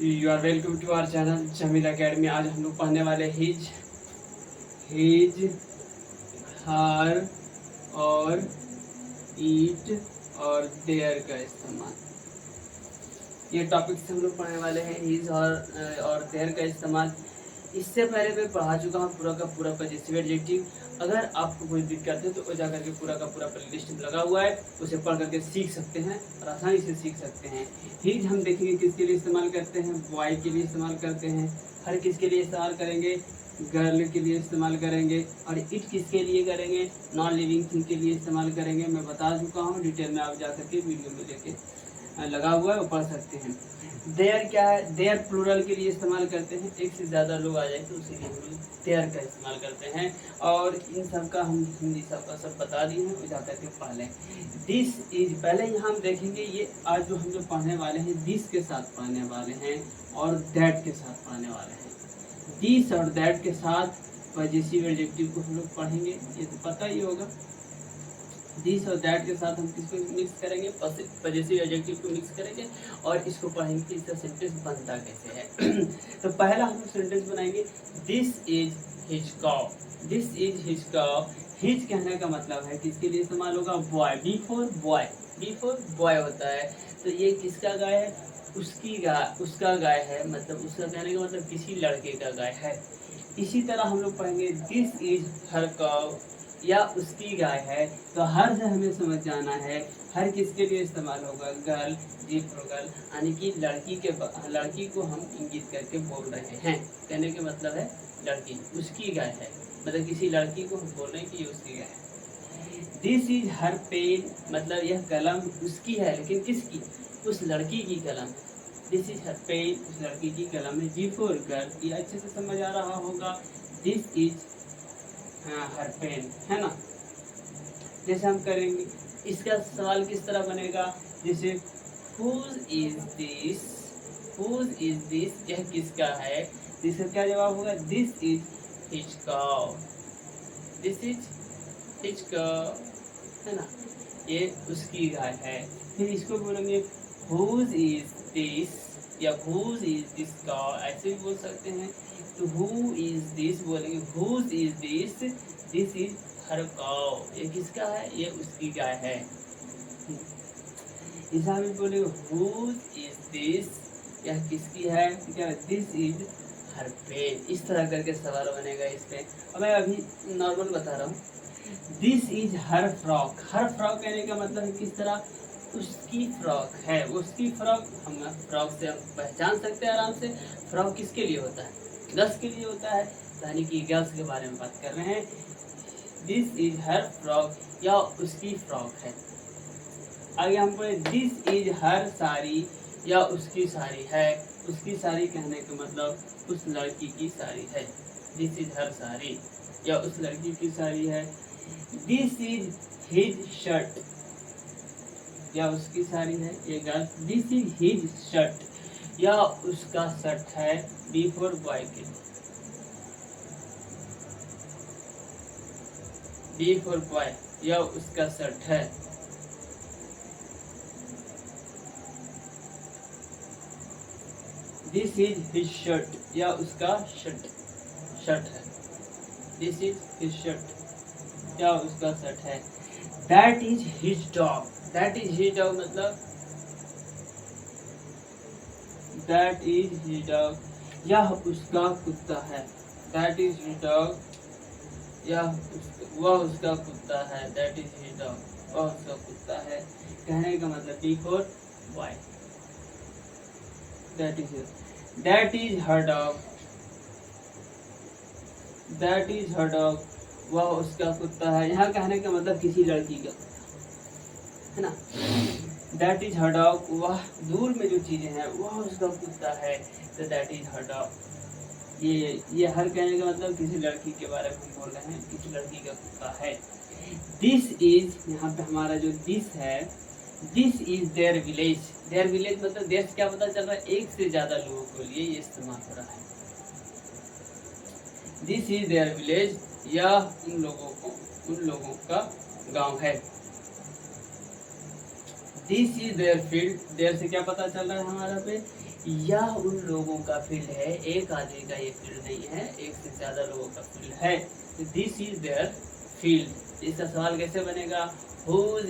You are welcome to our channel Jameel academy. आज हम लोग पढ़ने वाले हिज हिज हर और ईट और देयर का इस्तेमाल। ये टॉपिक्स हम लोग पढ़ने वाले हैं, हिज और देयर का इस्तेमाल। इससे पहले मैं पढ़ा चुका हूँ पूरा का पूरा पॉजिटिव एडजेक्टिव। अगर आपको कोई दिक्कत है तो वो जा करके पूरा का पूरा प्लेलिस्ट लगा हुआ है, उसे पढ़ करके सीख सकते हैं और आसानी से सीख सकते हैं। हिज हम देखेंगे किसके लिए इस्तेमाल करते हैं, बॉय के लिए इस्तेमाल करते हैं। हर किसके लिए इस्तेमाल करेंगे, गर्ल के लिए इस्तेमाल करेंगे। और इट किसके लिए करेंगे, नॉन लिविंग थिंग के लिए इस्तेमाल करेंगे। मैं बता चुका हूँ, डिटेल में आप जा करके वीडियो में लेके लगा हुआ है वो पढ़ सकते हैं। देयर क्या है, देयर प्लूरल के लिए इस्तेमाल करते हैं। एक से ज़्यादा लोग आ जाए तो उसी लिए हम लोग देयर का इस्तेमाल करते हैं। और इन सब का हम हिंदी सबका सब बता दिए हैं, जा करके पढ़ लें। दिस इज, पहले यहाँ हम देखेंगे ये आज जो हम लोग पढ़ने वाले हैं दिस के साथ पढ़ने वाले हैं और दैट के साथ पढ़ने वाले हैं। दिस और दैट के साथ पॉजिटिव एडजेक्टिव को हम लोग पढ़ेंगे, ये तो पता ही होगा। दिस और दैट के साथ हम किसको मिक्स करेंगे, पॉजिटिव एडजेक्टिव को मिक्स करेंगे और इसको पढ़ेंगे कि इसका सेंटेंस बनता कैसे है। तो पहला हम सेंटेंस बनाएंगे, this is his cow. This is his cow. His कहने का मतलब है किसके लिए इस्तेमाल होगा, boy. Before boy, before boy होता है। तो ये किसका गाय है, उसकी गाय, उसका गाय है, मतलब उसका कहने का मतलब किसी लड़के का गाय है। इसी तरह हम लोग पढ़ेंगे, दिस इज हर काउ, या उसकी गाय है। तो हर से हमें समझ जाना है हर किसके लिए इस्तेमाल होगा, गर्ल, जी प्लूरल, यानी कि लड़की को हम इंगित करके बोल रहे हैं। कहने के मतलब है लड़की, उसकी गाय है, मतलब किसी लड़की को हम बोल रहे हैं कि ये उसकी गाय है। दिस इज हर पेन, मतलब यह कलम उसकी है, लेकिन किसकी, उस लड़की की कलम है। दिस इज हर पेन, उस लड़की की कलम है। जी फॉर गर्ल, ये अच्छे से समझ आ रहा होगा। दिस इज हर पेन, है ना। जैसे हम करेंगे, इसका सवाल किस तरह बनेगा, जैसे whose is this, whose is this, यह किसका है। इसका क्या जवाब होगा, this is his cow, this is his cow, है ना, ये उसकी गाय है। फिर इसको बोलेंगे हुज इज दिस, या हुज इज दिस काउ, ऐसे भी बोल सकते हैं। तो हु इज दिस बोलेंगे, whose is this is her cow, ये किसका है, ये उसकी गाय है। ऐसा भी बोलेंगे हुज इज दिस, यह किसकी है, क्या, दिस इज हर पेन। इस तरह करके सवाल बनेगा इस पे। अब मैं अभी नॉर्मल बता रहा हूँ। This is her frock. Her frock कहने का मतलब है किस तरह, उसकी फ्रॉक है, उसकी फ्रॉक। हम फ्रॉक से हम पहचान सकते हैं आराम से, फ्रॉक किसके लिए होता है, गर्ल्स के लिए होता है, यानी कि गर्ल्स के बारे में बात कर रहे हैं। दिस इज हर फ्रॉक, या उसकी फ्रॉक है। आगे हम बोले दिस इज हर साड़ी, या उसकी साड़ी है। उसकी साड़ी कहने का मतलब उस लड़की की साड़ी है। दिस इज हर साड़ी, या उस लड़की की साड़ी है। दिस इज हिज शर्ट, या उसकी साड़ी है, ये girls. This is his shirt, या उसका शर्ट है, बिफोर बॉय के लिए, बिफोर बॉय, या उसका शर्ट है। दिस इज हिज शर्ट, या उसका शर्ट है। दिस इज हिज शर्ट, या उसका शर्ट है। That is his dog, that is his dog मतलब दैट इज हिज डॉग, यह उसका कुत्ता है। दैट इज हिज डॉग, वह उसका कुत्ता है। दैट इज हिज डॉग, वह उसका कुत्ता है। कहने का मतलब before boy, that is her dog, that is her dog, वह उसका कुत्ता है। यहाँ कहने का मतलब किसी लड़की का, है ना। दैट इज हर डॉग, वह दूर में जो चीजें हैं वह उसका कुत्ता है। तो दैट इज हर डॉग, ये हर कहने का मतलब किसी लड़की के बारे में हम बोल रहे हैं, किसी लड़की का कुत्ता है। दिस इज, यहाँ पे हमारा जो दिस है, this is their village. Their village मतलब देयर से क्या पता चल रहा है, एक से ज्यादा लोगों के लिए ये इस्तेमाल हो रहा है। दिस इज देयर विलेज, या उन लोगों का गांव है। This is their field, their से क्या पता चल रहा है हमारा पे, यह उन लोगों का फील्ड है, एक आदमी का ये फील्ड नहीं है, एक से ज्यादा लोगों का फील्ड है। This is their field. इसका सवाल कैसे बनेगा? हुज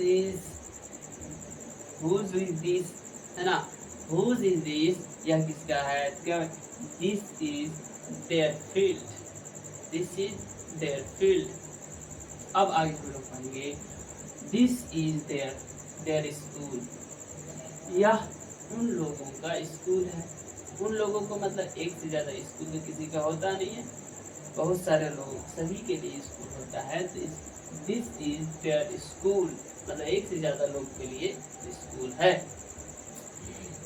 इज दिस, है ना? हुज इज दिस, यह किसका है? This is their field, this is their field. अब आगे हम लोग पढ़ेंगे दिस इज देयर स्कूल, यह उन लोगों का स्कूल है। उन लोगों को मतलब एक से ज्यादा स्कूल तो किसी का होता नहीं है, बहुत सारे लोग, सभी के लिए स्कूल होता है। तो दिस इज देयर स्कूल मतलब एक से ज्यादा लोग के लिए स्कूल है।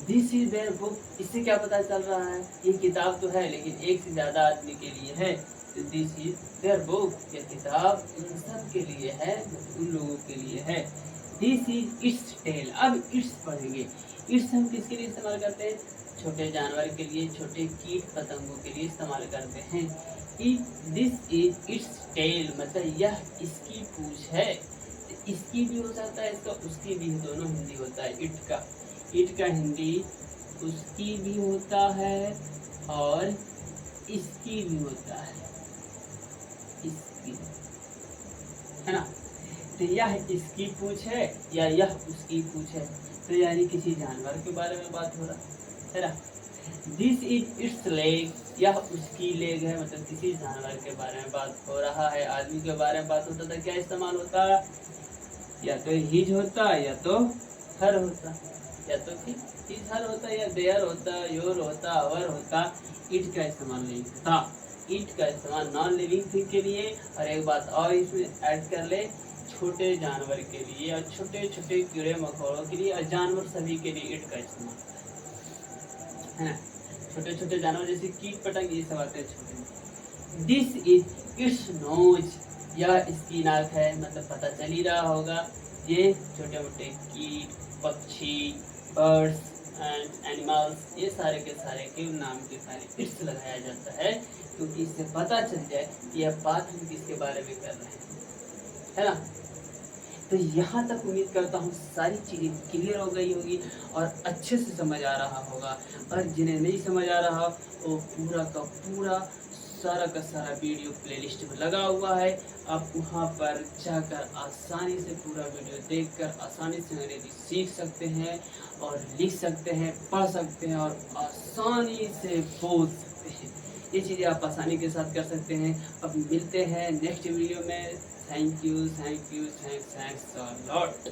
दिस इज देयर बुक, इससे क्या पता चल रहा है? ये किताब तो है लेकिन एक से ज्यादा आदमी के लिए है। तो दिस इज देयर बुक, यह किताब इन सब के लिए है, उन लोगों के लिए है। This is its tail. अब इट्स पढ़ेंगे। इट्स हम किसके लिए इस्तेमाल करते हैं? छोटे जानवर के लिए, छोटे कीट पतंगों के लिए इस्तेमाल करते हैं। दिस इज इट्स टेल मतलब यह इसकी पूंछ है। इसकी भी हो सकता है, इसका उसकी भी, दोनों हिंदी होता है। इट का हिंदी उसकी भी होता है और इसकी भी होता है, इसकी, है ना? तो यह इसकी पूंछ है या यह उसकी पूंछ है, तो यानी किसी जानवर के बारे में बात हो रहा है ना? दिस इज इट्स लेग, यह उसकी लेग है मतलब किसी जानवर के बारे में बात हो रहा है। आदमी के बारे में बात होता तो क्या इस्तेमाल होता? या तो हिज होता या तो हर होता, या तो हिज हर होता या देयर होता, योर होता, अवर होता। इट का इस्तेमाल नहीं होता। इट का इस्तेमाल नॉन लिविंग थिंग के लिए, और एक बात और इसमें ऐड कर ले, छोटे जानवर के लिए और छोटे छोटे कीड़े मकोड़ों के लिए और जानवर सभी के लिए इट का इस्तेमाल है ना? छोटे छोटे जानवर जैसे कीट पतंग ये सब आते हैं छोटे। दिस इज इट्स नोज, यह इसकी नाक है मतलब पता चल ही रहा होगा ये छोटे मोटे कीट, पक्षी, बर्ड्स एंड एनिमल्स, ये सारे के सारे के नाम के सारे इट्स लगाया जाता है क्योंकि इससे पता चल जाए कि यह बात हम किसके बारे में कर रहे हैं, है ना? तो यहाँ तक उम्मीद करता हूँ सारी चीज़ें क्लियर हो गई होगी और अच्छे से समझ आ रहा होगा। और जिन्हें नहीं समझ आ रहा वो पूरा का पूरा सारा का सारा वीडियो प्लेलिस्ट में लगा हुआ है। आप वहाँ पर जाकर आसानी से पूरा वीडियो देखकर आसानी से अंग्रेजी सीख सकते हैं और लिख सकते हैं, पढ़ सकते हैं और आसानी से बोल सकते हैं। ये चीज़ें आप आसानी के साथ कर सकते हैं। अब मिलते हैं नेक्स्ट वीडियो में। Thank you, thanks a lot.